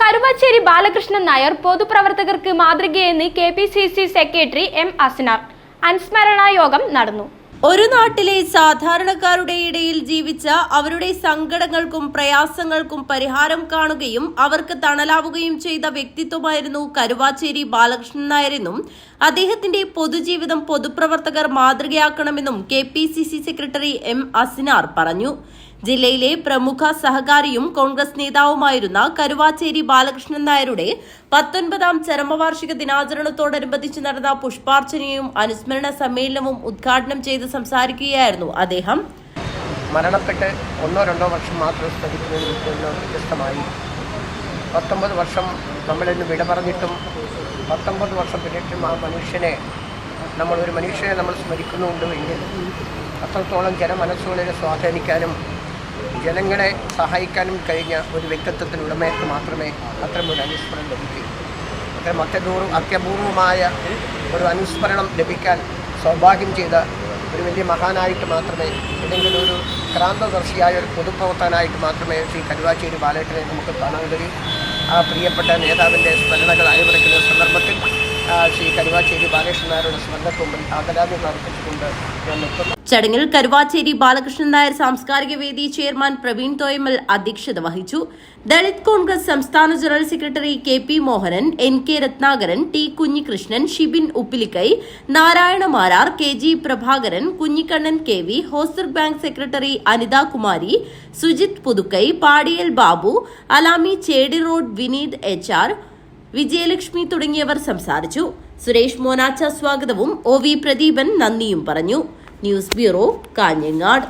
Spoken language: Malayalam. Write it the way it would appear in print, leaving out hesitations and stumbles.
കരുവാച്ചേരി ബാലകൃഷ്ണൻ നായർ പൊതുപ്രവർത്തകർക്ക് മാതൃകയെന്ന് കെപിസിസി സെക്രട്ടറി എം അസ്നാർ അനുസ്മരണ യോഗം നടന്നു. ഒരു നാട്ടിലെ സാധാരണക്കാരുടെ ഇടയിൽ ജീവിച്ച അവരുടെ സങ്കടങ്ങൾക്കും പ്രയാസങ്ങൾക്കും പരിഹാരം കാണുകയും അവർക്ക് തണലാവുകയും ചെയ്ത വ്യക്തിത്വമായിരുന്നു കരുവാച്ചേരി ബാലകൃഷ്ണൻ നായരെന്നും അദ്ദേഹത്തിന്റെ പൊതുജീവിതം പൊതുപ്രവർത്തകർ മാതൃകയാക്കണമെന്നും കെപിസിസി സെക്രട്ടറി എം അസ്നാർ പറഞ്ഞു. ജില്ലയിലെ പ്രമുഖ സഹകാരിയും കോൺഗ്രസ് നേതാവുമായിരുന്ന കരുവാച്ചേരി ബാലകൃഷ്ണൻ നായരുടെ 19ാം ചരമവാർഷിക ദിനാചരണത്തോടനുബന്ധിച്ച് നടന്ന പുഷ്പാർച്ചനയും അനുസ്മരണ സമ്മേളനവും ഉദ്ഘാടനം ചെയ്ത് സംസാരിക്കുകയായിരുന്നു അദ്ദേഹം. മരണപ്പെട്ട് 1-2 വർഷം മാത്രം സ്മരിക്കുന്നതിൽ വ്യത്യസ്തമായി 19 വർഷം നമ്മളിന്ന് വിട പറഞ്ഞിട്ടും 19 വർഷം പിന്നിട്ടും ആ മനുഷ്യനെ നമ്മൾ സ്മരിക്കുന്നുണ്ട് എങ്കിൽ അത്രത്തോളം ജനമനസ്സുകളിൽ സ്വാധീനിക്കാനും ജനങ്ങളെ സഹായിക്കാനും കഴിഞ്ഞ ഒരു വ്യക്തിത്വത്തിനുടമയ്ക്ക് മാത്രമേ അത്തരമൊരു അനുസ്മരണം ലഭിക്കൂ. അത്യപൂർവമായ ഒരു അനുസ്മരണം ലഭിക്കാൻ സൗഭാഗ്യം ചെയ്ത ഒരു വലിയ മഹാനായിട്ട് മാത്രമേ, അല്ലെങ്കിൽ ഒരു ക്രാന്തദർശിയായ ഒരു പൊതുപ്രവർത്തകനായിട്ട് മാത്രമേ ശ്രീ കരുവാച്ചേരി ബാലകൃഷ്ണനെ നമുക്ക് കാണാൻ കഴിയും. ആ പ്രിയപ്പെട്ട നേതാവിൻ്റെ സ്മരണകൾ അയവിറക്കുന്ന സന്ദർഭത്തിൽ ശ്രീ കരുവാച്ചേരി ബാലകൃഷ്ണൻ നായരുടെ സ്മരണയ്ക്ക് മുമ്പിൽ ആദരാഞ്ജലി അർപ്പിച്ചുകൊണ്ട് ഞാൻ നിർത്തുന്നു. ചടങ്ങിൽ കരുവാച്ചേരി ബാലകൃഷ്ണൻ നായർ സാംസ്കാരിക വേദി ചെയർമാൻ പ്രവീൺ തോയമൽ അധ്യക്ഷത വഹിച്ചു. ദളിത് കോൺഗ്രസ് സംസ്ഥാന general secretary KP. Mohanan, NK. Ratnakaran, T. Kunhikrishnan, Shibin Uppilikkai, Narayana Marar, KG. Prabhakaran, Kunhikannan KV., ഹോസ്റ്റർ bank secretary Anitha Kumari, Sujith Puthukkai, Padiyal Babu, Alami Chedi road, Vineeth HR, Vijayalakshmi തുടങ്ങിയവർ സംസാരിച്ചു. സുരേഷ് മോനാച്ച സ്വാഗതവും ഒ.വി. പ്രദീപൻ നന്ദിയും പറഞ്ഞു. News bureau, Kanhangad.